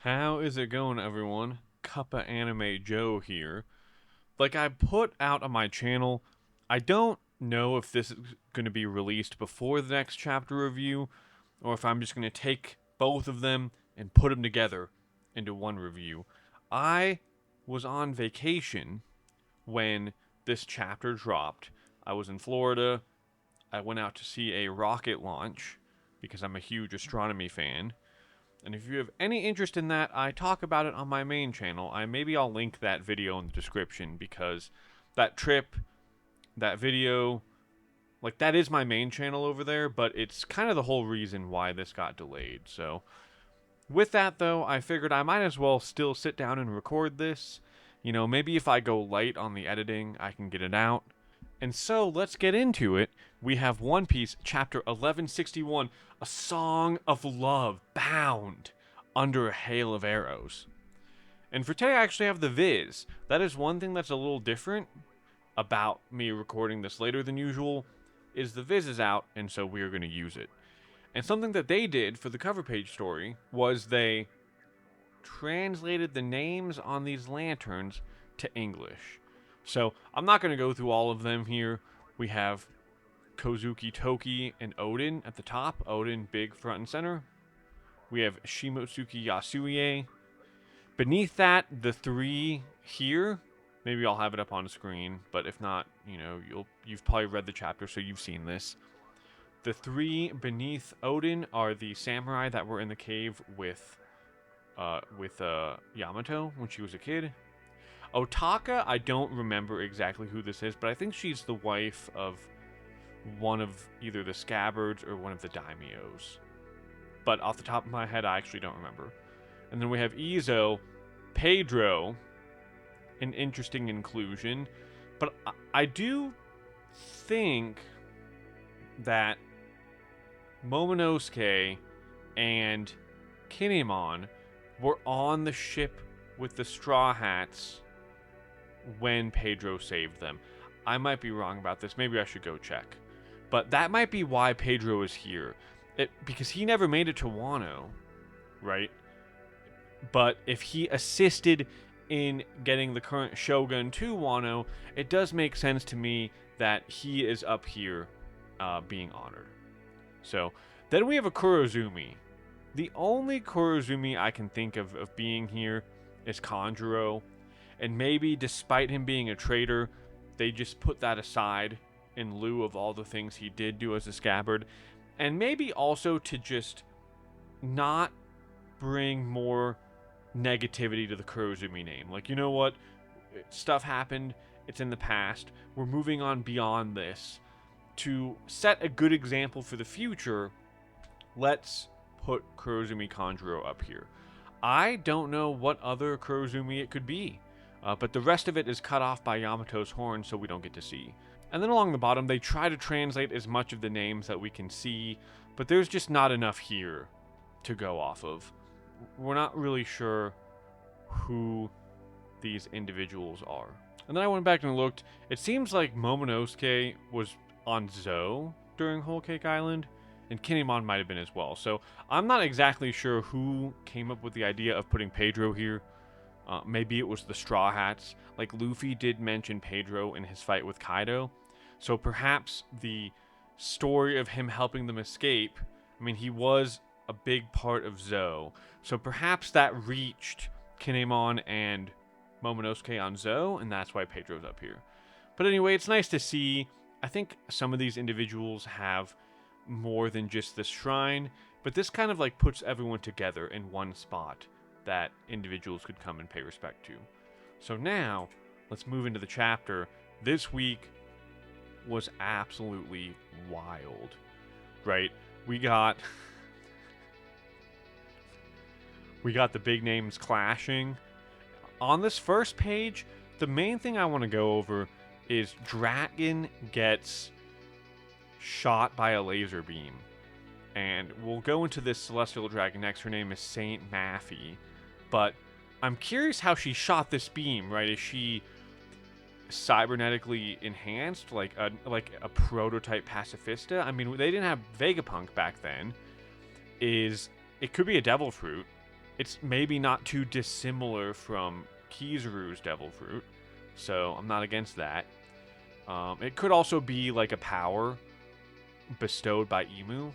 How is it going, everyone? Cuppa Anime Joe here. Like I put out on my channel, I don't know if this is going to be released before the next chapter review, or if I'm just going to take both of them and put them together into one review. I was on vacation when this chapter dropped. I was in Florida. I went out to see a rocket launch because I'm a huge astronomy fan. And if you have any interest in that, I talk about it on my main channel. Maybe I'll link that video in the description because that trip, that video, like that is my main channel over there, but it's kind of the whole reason why this got delayed. So, with that though, I figured I might as well still sit down and record this. You know, maybe if I go light on the editing, I can get it out. And so let's get into it. We have One Piece, chapter 1161, A Song of Love, bound under a hail of arrows. And for today, I actually have the Viz. That is one thing that's a little different about me recording this later than usual, is the Viz is out, and so we are going to use it. And something that they did for the cover page story was they translated the names on these lanterns to English. So I'm not going to go through all of them here. We have Kozuki Toki and Odin at the top. Odin big front and center. We have Shimotsuki Yasuie. Beneath that, the three here. Maybe I'll have it up on the screen, but if not, you know, you've probably read the chapter, so you've seen this. The three beneath Odin are the samurai that were in the cave with Yamato when she was a kid. Otaka, I don't remember exactly who this is, but I think she's the wife of one of either the scabbards or one of the daimyos. But off the top of my head, I actually don't remember. And then we have Izo, Pedro, an interesting inclusion. But I do think that Momonosuke and Kinemon were on the ship with the Straw Hats when Pedro saved them. I might be wrong about this. Maybe I should go check. But that might be why Pedro is here. Because he never made it to Wano, right? But if he assisted in getting the current Shogun to Wano, it does make sense to me that he is up here being honored. So, then we have a Kurozumi. The only Kurozumi I can think of being here is Kanjuro. And maybe despite him being a traitor, they just put that aside in lieu of all the things he did do as a scabbard. And maybe also to just not bring more negativity to the Kurozumi name. Like, you know what? Stuff happened. It's in the past. We're moving on beyond this. To set a good example for the future, let's put Kurozumi Kanjuro up here. I don't know what other Kurozumi it could be. But the rest of it is cut off by Yamato's horn, so we don't get to see. And then along the bottom, they try to translate as much of the names that we can see, but there's just not enough here to go off of. We're not really sure who these individuals are. And then I went back and looked. It seems like Momonosuke was on Zou during Whole Cake Island, and Kinemon might have been as well. So I'm not exactly sure who came up with the idea of putting Pedro here. Maybe it was the Straw Hats. Like, Luffy did mention Pedro in his fight with Kaido. So perhaps the story of him helping them escape, I mean, he was a big part of Zou. So perhaps that reached Kinemon and Momonosuke on Zou, and that's why Pedro's up here. But anyway, it's nice to see. I think some of these individuals have more than just this shrine, but this kind of like puts everyone together in one spot that individuals could come and pay respect to. So now, let's move into the chapter. This week was absolutely wild, right? We got the big names clashing. On this first page, the main thing I want to go over is Dragon gets shot by a laser beam. And we'll go into this celestial dragon next. Her name is Saint Maffy. But I'm curious how she shot this beam, right? Is she cybernetically enhanced, like a prototype pacifista? I mean, they didn't have Vegapunk back then. It could be a devil fruit. It's maybe not too dissimilar from Kizaru's Devil Fruit, so I'm not against that. It could also be like a power bestowed by Emu.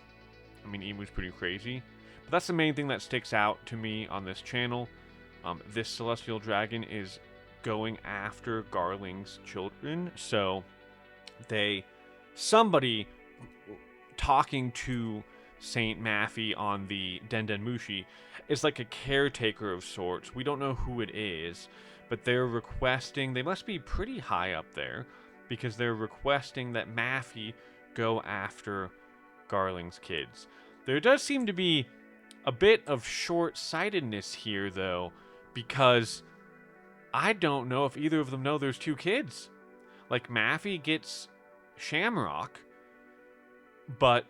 I mean, Emu's pretty crazy. But that's the main thing that sticks out to me on this channel. This Celestial Dragon is going after Garling's children. So somebody talking to Saint Maffy on the Dendenmushi is like a caretaker of sorts. We don't know who it is, but they're requesting, they must be pretty high up there, because they're requesting that Maffy go after Garling's kids. There does seem to be a bit of short-sightedness here, though, because I don't know if either of them know there's 2 kids. Like, Maffy gets Shamrock, but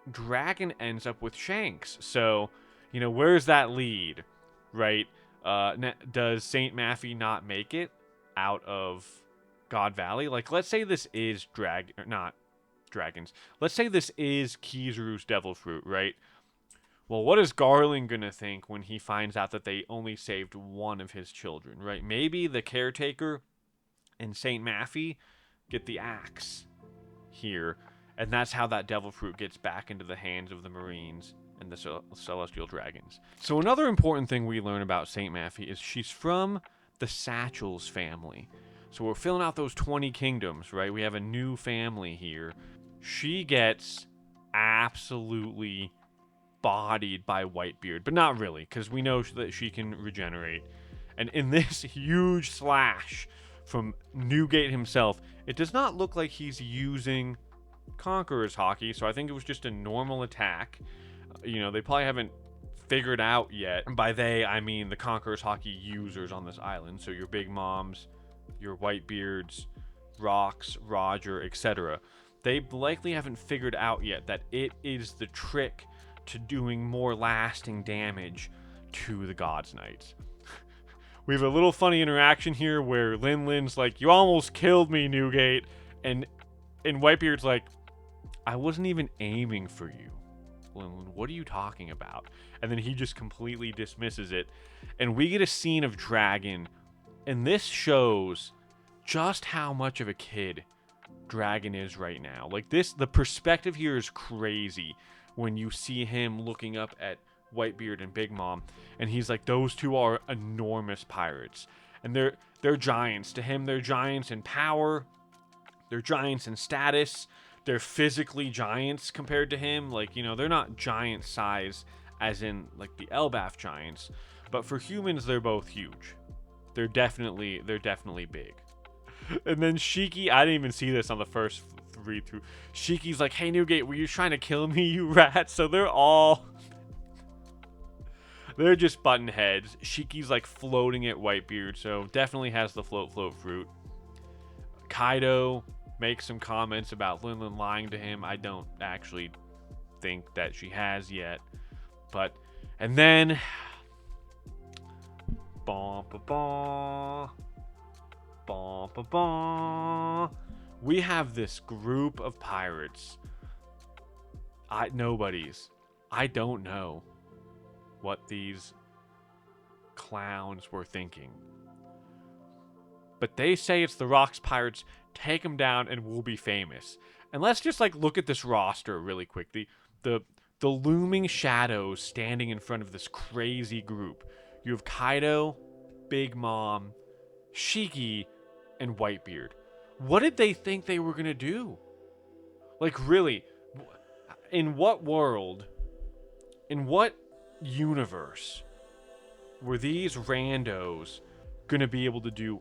Dragon ends up with Shanks. So, you know, where's that lead, right? Does Saint Maffy not make it out of God Valley? Like, let's say this is not dragons. Let's say this is Kizaru's Devil Fruit, right? Well, what is Garling gonna think when he finds out that they only saved one of his children, right? Maybe the caretaker and Saint Maffy get the axe here, and that's how that Devil Fruit gets back into the hands of the Marines and the Celestial Dragons. So another important thing we learn about Saint Maffy is she's from the Satchels family. So we're filling out those 20 kingdoms, right? We have a new family here. She gets absolutely bodied by Whitebeard, but not really, because we know that she can regenerate. And in this huge slash from Newgate himself, it does not look like he's using Conqueror's Hockey, so I think it was just a normal attack. You know, they probably haven't figured out yet. And by they, I mean the Conqueror's Hockey users on this island. So your Big Moms, your Whitebeards, Rocks, Roger, etc. They likely haven't figured out yet that it is the trick to doing more lasting damage to the God's Knights. We have a little funny interaction here where Lin's like, "You almost killed me, Newgate," and Whitebeard's like, "I wasn't even aiming for you, Linlin. What are you talking about?" And then he just completely dismisses it, and we get a scene of Dragon, and this shows just how much of a kid Dragon is right now. Like this, the perspective here is crazy when you see him looking up at Whitebeard and Big Mom, and he's like, those two are enormous pirates, and they're giants to him. They're giants in power, they're giants in status, they're physically giants compared to him. Like, you know, they're not giant size as in like the Elbaf giants, but for humans they're both huge. They're definitely big. And then Shiki, I didn't even see this on the first read through. Shiki's like, "Hey Newgate, were you trying to kill me, you rat?" So they're just button heads. Shiki's like floating at Whitebeard, so definitely has the float fruit. Kaido makes some comments about Linlin lying to him. I don't actually think that she has yet. But, and then we have this group of pirates. Nobodies. I don't know what these clowns were thinking, but they say it's the Rocks pirates. Take them down and we'll be famous. And let's just like look at this roster really quickly. The looming shadows standing in front of this crazy group. You have Kaido, Big Mom, Shiki, and Whitebeard. What did they think they were gonna do? Like, really, in what world, in what universe were these randos gonna be able to do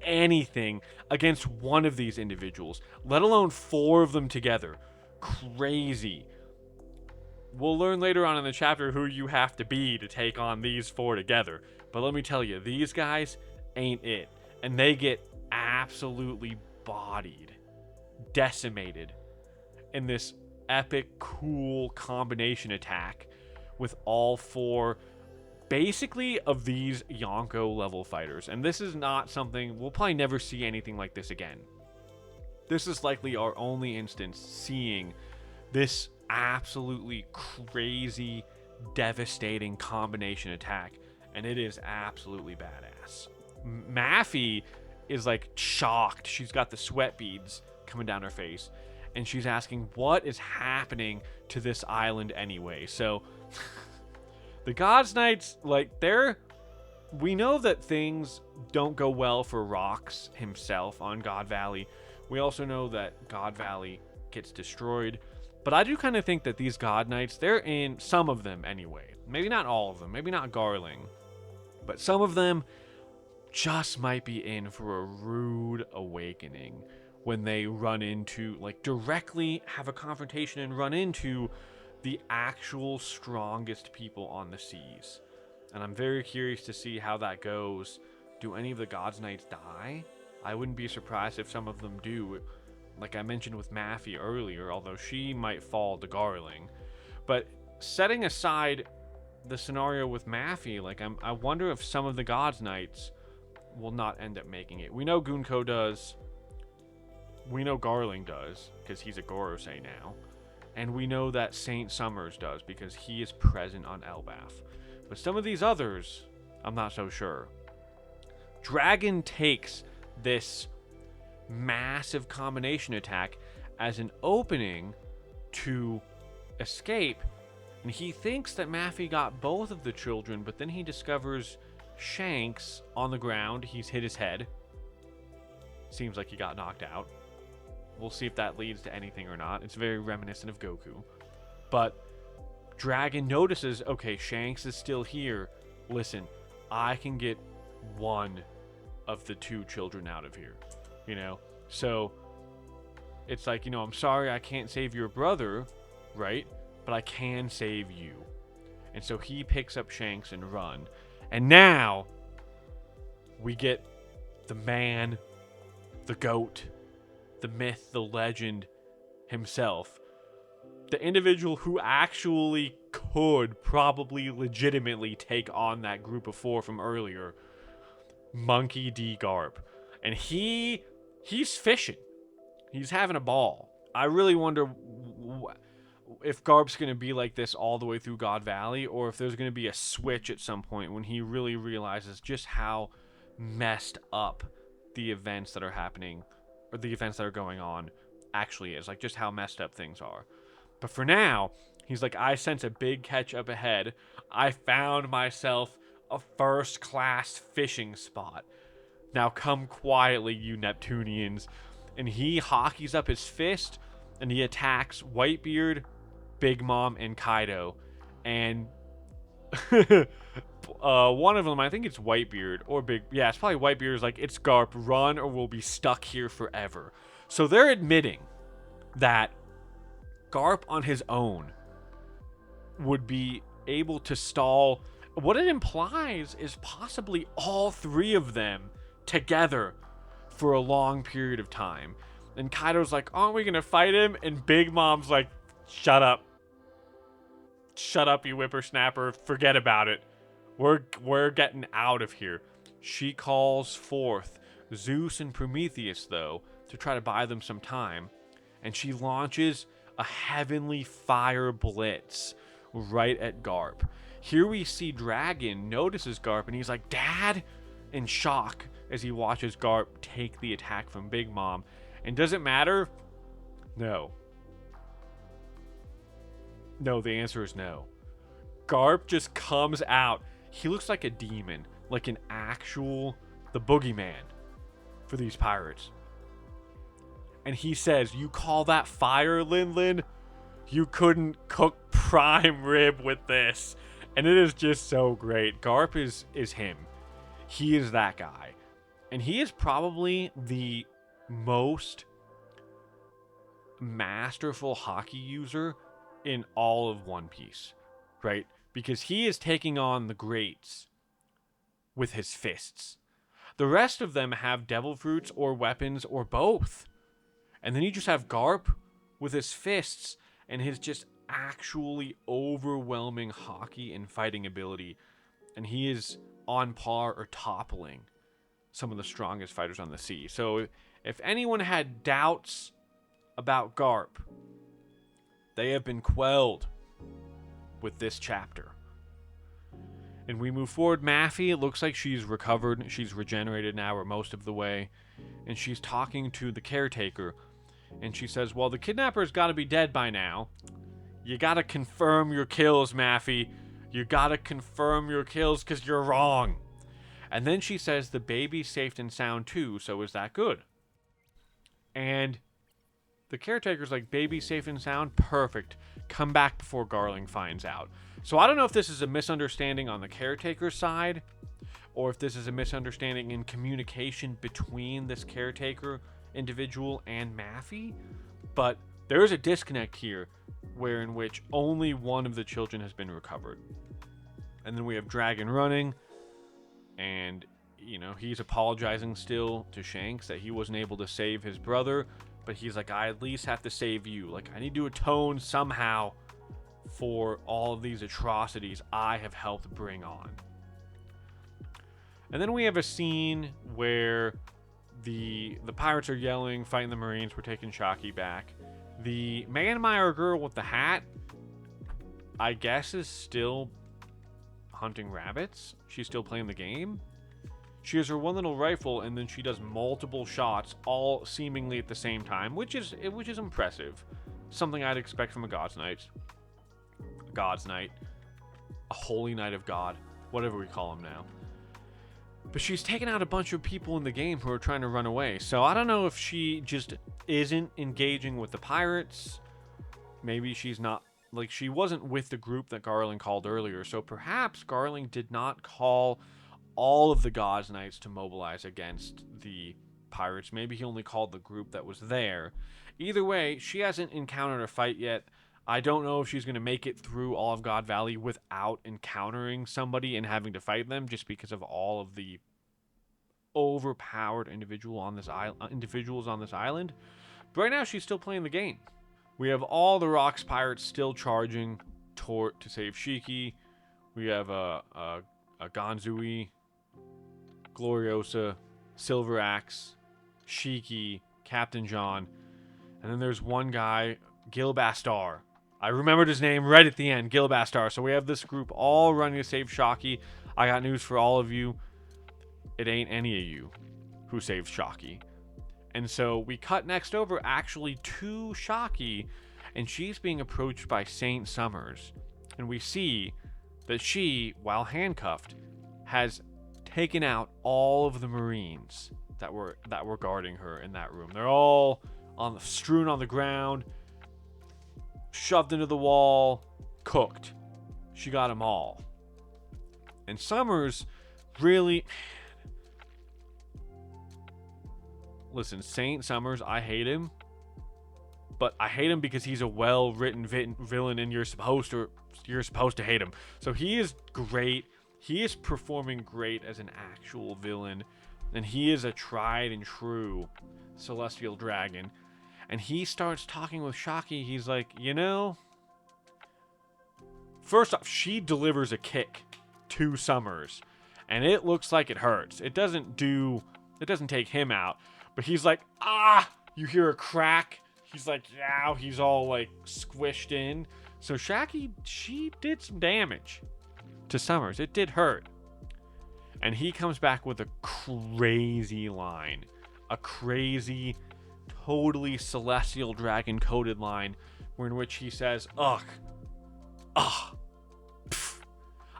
anything against one of these individuals, let alone 4 of them together? Crazy. We'll learn later on in the chapter who you have to be to take on these 4 together, but let me tell you, these guys ain't it, and they get absolutely bodied, decimated in this epic, cool combination attack with all 4 basically of these Yonko level fighters. And this is not something, we'll probably never see anything like this again. This is likely our only instance seeing this absolutely crazy, devastating combination attack, and it is absolutely badass. Maffy is like shocked. She's got the sweat beads coming down her face, and she's asking what is happening to this island anyway. So the Gods Knights, like, we know that things don't go well for Rox himself on God Valley. We also know that God Valley gets destroyed. But I do kind of think that these God Knights, they're in, some of them anyway. Maybe not all of them. Maybe not Garling. But some of them just might be in for a rude awakening when they run into, like, directly have a confrontation and run into the actual strongest people on the seas. And I'm very curious to see how that goes. Do any of the Gods Knights die? I wouldn't be surprised if some of them do. Like I mentioned with Maffy earlier, although she might fall to Garling. But setting aside the scenario with Maffy, like I wonder if some of the Gods Knights will not end up making it. We know Gunko does. We know Garling does, because he's a Gorosei now. And we know that Saint Summers does, because he is present on Elbaf. But some of these others, I'm not so sure. Dragon takes this massive combination attack as an opening to escape, and he thinks that Maffy got both of the children, but then he discovers Shanks on the ground. He's hit his head. Seems like he got knocked out. We'll see if that leads to anything or not. It's very reminiscent of Goku. But Dragon notices, okay, Shanks is still here. Listen, I can get one of the two children out of here. You know? So it's like, you know, I'm sorry I can't save your brother, right? But I can save you. And so he picks up Shanks and run. And now we get the man, the goat, the myth, the legend himself. The individual who actually could probably legitimately take on that group of 4 from earlier. Monkey D. Garp. And he's fishing. He's having a ball. I really wonder if Garp's going to be like this all the way through God Valley, or if there's going to be a switch at some point when he really realizes just how messed up the events that are happening, or the events that are going on, actually is. Like, just how messed up things are. But for now, he's like, I sense a big catch up ahead. I found myself a first-class fishing spot. Now come quietly, you Neptunians. And he hockeys up his fist, and he attacks Whitebeard, Big Mom, and Kaido. And one of them, I think it's Whitebeard, or it's probably Whitebeard, is like, it's Garp, run or we'll be stuck here forever. So they're admitting that Garp on his own would be able to stall. What it implies is possibly all 3 of them together for a long period of time. And Kaido's like, aren't we gonna fight him? And Big Mom's like, shut up. Shut up, you whippersnapper. Forget about it. We're getting out of here. She calls forth Zeus and Prometheus, though, to try to buy them some time. And she launches a heavenly fire blitz right at Garp. Here we see Dragon notices Garp, and he's like, Dad? In shock as he watches Garp take the attack from Big Mom. And does it matter? No. No, the answer is no. Garp just comes out. He looks like a demon, like an actual, the boogeyman for these pirates. And he says, you call that fire, Lin Lin? You couldn't cook prime rib with this. And it is just so great. Garp is him. He is that guy. And he is probably the most masterful hockey user in all of One Piece, right? Because he is taking on the greats with his fists. The rest of them have devil fruits or weapons or both. And then you just have Garp with his fists and his just actually overwhelming hockey and fighting ability. And he is on par or toppling some of the strongest fighters on the sea. So if anyone had doubts about Garp, they have been quelled. with this chapter. And we move forward. Maffy, it looks like she's recovered. She's regenerated now, or most of the way. And she's talking to the caretaker. And she says, well, the kidnapper's got to be dead by now. You got to confirm your kills, Maffy. You got to confirm your kills because you're wrong. And then she says the baby's safe and sound too, so is that good? And the caretaker's like, baby safe and sound? Perfect. Come back before Garling finds out. So I don't know if this is a misunderstanding on the caretaker's side, or if this is a misunderstanding in communication between this caretaker individual and Maffy, but there is a disconnect here in which only one of the children has been recovered. And then we have Dragon running, and he's apologizing still to Shanks that he wasn't able to save his brother, but he's like, I at least have to save you. Like, I need to atone somehow for all of these atrocities I have helped bring on. And then we have a scene where the pirates are yelling, fighting the Marines, we're taking Shocky back. The Manmeyer girl with the hat, I guess, is still hunting rabbits. She's still playing the game. She has her one little rifle, and then she does multiple shots, all seemingly at the same time, which is impressive. Something I'd expect from a God's Knight. A Holy Knight of God, whatever we call him now. But she's taken out a bunch of people in the game who are trying to run away. So I don't know if she just isn't engaging with the pirates. Maybe she's not, like, she wasn't with the group that Garling called earlier. So perhaps Garling did not call all of the God's Knights to mobilize against the pirates. Maybe he only called the group that was there. Either way, she hasn't encountered a fight yet. I don't know if she's going to make it through all of God Valley without encountering somebody and having to fight them, just because of all of the overpowered individuals on this island. But right now, she's still playing the game. We have all the Rocks pirates still charging Tort to save Shiki. We have a Ganzui, Gloriosa, Silver Axe, Shiki, Captain John, and then there's one guy, Gilbastar. I remembered his name right at the end, Gilbastar. So we have this group all running to save Shocky. I got news for all of you. It ain't any of you who saved Shocky. And so we cut next over actually to Shocky, and she's being approached by Saint Summers. And we see that she, while handcuffed, has taken out all of the Marines that were guarding her in that room. They're all strewn on the ground, shoved into the wall, cooked. She got them all. And Summers really... Listen, Saint Summers, I hate him. But I hate him because he's a well-written villain, and you're supposed to hate him. So he is great. He is performing great as an actual villain. And he is a tried and true celestial dragon. And he starts talking with Shocky. He's like, first off, she delivers a kick to Summers, and it looks like it hurts. It doesn't take him out, but he's like, you hear a crack. He's like, yeah, he's all like squished in. So Shocky, she did some damage to Summers. It did hurt. And he comes back with a crazy line. A crazy, totally celestial dragon coded line, in which he says,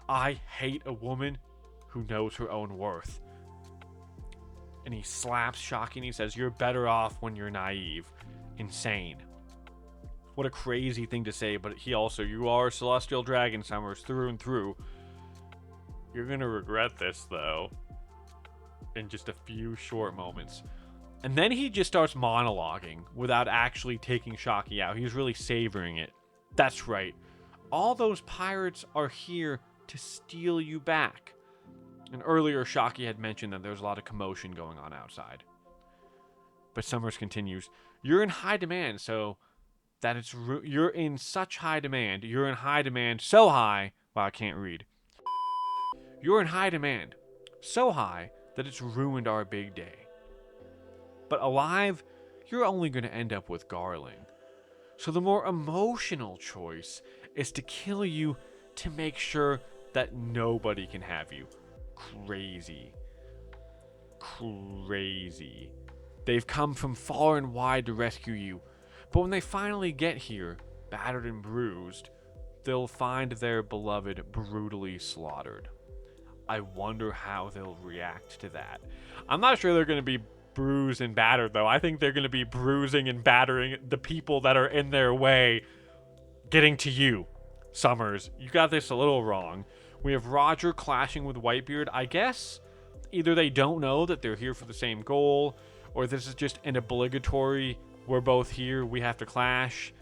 I hate a woman who knows her own worth. And he slaps Shocky and he says, you're better off when you're naive. Insane. What a crazy thing to say, but you are a celestial dragon, Summers, through and through. You're gonna regret this, though, in just a few short moments. And then he just starts monologuing without actually taking Shocky out. He's really savoring it. That's right. All those pirates are here to steal you back. And earlier, Shocky had mentioned that there's a lot of commotion going on outside. But Summers continues, you're in high demand, so that you're in such high demand. You're in high demand, so high, well, I can't read. You're in high demand, so high that it's ruined our big day. But alive, you're only going to end up with Garling. So the more emotional choice is to kill you to make sure that nobody can have you. Crazy. Crazy. They've come from far and wide to rescue you, but when they finally get here, battered and bruised, they'll find their beloved brutally slaughtered. I wonder how they'll react to that. I'm not sure they're going to be bruised and battered, though. I think they're going to be bruising and battering the people that are in their way, getting to you. Summers, you got this a little wrong. We have Roger clashing with Whitebeard. I guess either they don't know that they're here for the same goal, or this is just an obligatory, we're both here, we have to clash.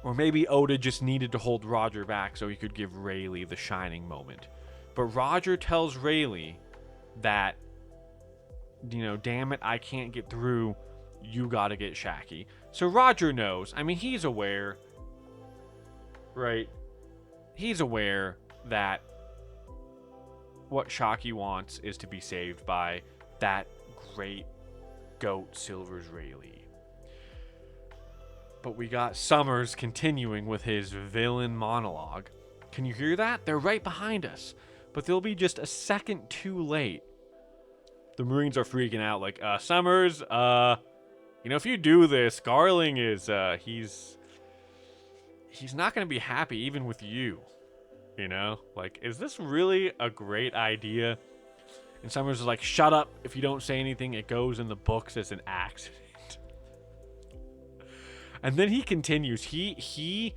Or maybe Oda just needed to hold Roger back so he could give Rayleigh the shining moment. But Roger tells Rayleigh that, damn it, I can't get through, you gotta get Shaki. So Roger knows, he's aware, right? He's aware that what Shaki wants is to be saved by that great goat Silver's Rayleigh. But we got Summers continuing with his villain monologue. Can you hear that? They're right behind us, but they'll be just a second too late. The Marines are freaking out like, Summers, if you do this, Garling is, he's not going to be happy even with you. Is this really a great idea? And Summers is like, shut up. If you don't say anything, it goes in the books as an accident. And then he continues. He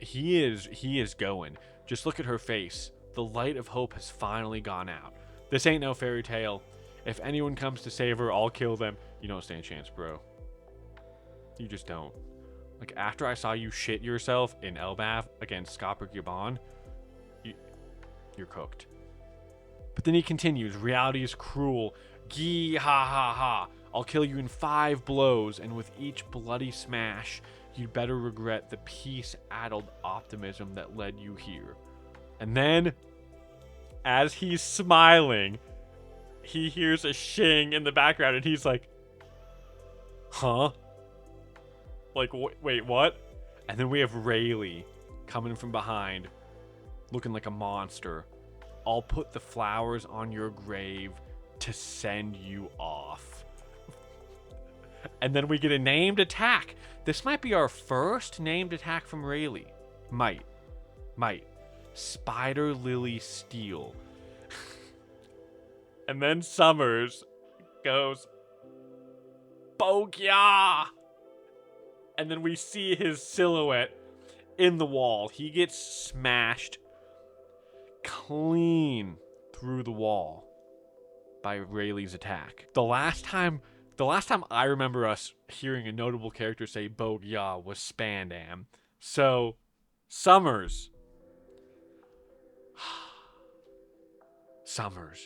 is going. Just look at her face. The light of hope has finally gone out. This ain't no fairy tale. If anyone comes to save her, I'll kill them. You don't stand a chance, bro. You just don't. After I saw you shit yourself in Elbaf against Scopper Gabon, you're cooked. But then he continues. Reality is cruel. Gee ha ha ha. I'll kill you in 5 blows, and with each bloody smash, you'd better regret the peace-addled optimism that led you here. And then, as he's smiling, he hears a shing in the background, and he's like, huh? Wait, what? And then we have Rayleigh coming from behind, looking like a monster. I'll put the flowers on your grave to send you off. And then we get a named attack. This might be our first named attack from Rayleigh. Might. Spider Lily Steel. And then Summers goes, Bogya! And then we see his silhouette in the wall. He gets smashed clean through the wall by Rayleigh's attack. The last time I remember us hearing a notable character say Bogya was Spandam. So, Summers,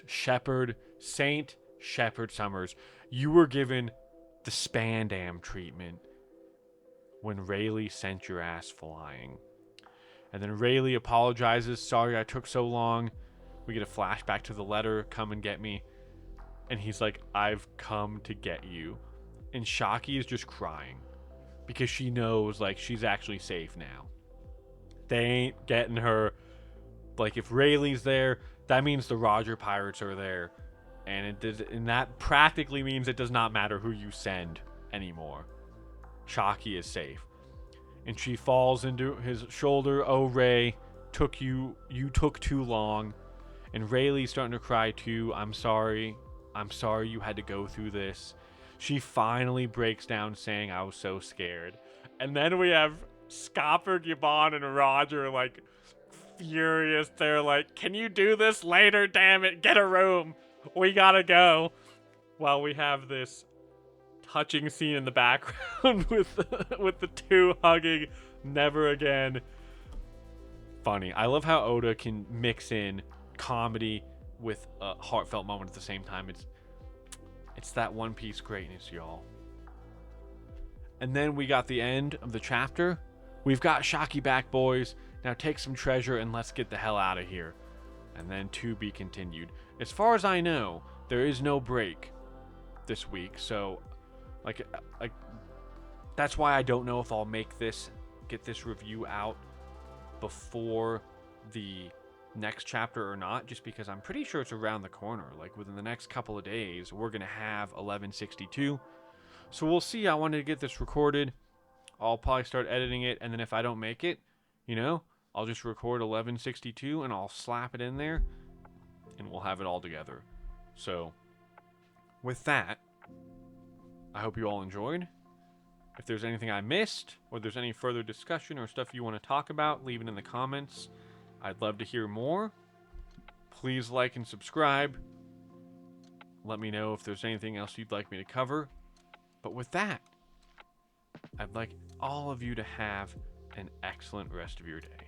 Shepherd, Saint Shepherd Summers, you were given the Spandam treatment when Rayleigh sent your ass flying. And then Rayleigh apologizes, sorry I took so long. We get a flashback to the letter, come and get me. And he's like, I've come to get you. And Shaki is just crying because she knows she's actually safe now. They ain't getting her. If Rayleigh's there, that means the Roger Pirates are there. And that practically means it does not matter who you send anymore. Shaki is safe. And she falls into his shoulder. Oh, Ray, you took too long. And Rayleigh's starting to cry too. I'm sorry you had to go through this. She finally breaks down saying, I was so scared. And then we have Scopper, Gabon, and Roger furious. They're like, can you do this later? Damn it, get a room. We gotta go. While we have this touching scene in the background with the two hugging. Never again. Funny. I love how Oda can mix in comedy with a heartfelt moment at the same time. It's that One Piece greatness, y'all. And then we got the end of the chapter. We've got Shaki back, boys. Now take some treasure and let's get the hell out of here. And then to be continued. As far as I know, there is no break this week. So, That's why I don't know if I'll get this review out before the next chapter or not, just because I'm pretty sure it's around the corner. Like within the next couple of days, we're going to have 1162. So we'll see. I wanted to get this recorded. I'll probably start editing it, and then if I don't make it, you know, I'll just record 1162 and I'll slap it in there, and we'll have it all together. So, with that, I hope you all enjoyed. If there's anything I missed, or there's any further discussion or stuff you want to talk about, leave it in the comments. I'd love to hear more. Please like and subscribe. Let me know if there's anything else you'd like me to cover. But with that, I'd like all of you to have an excellent rest of your day.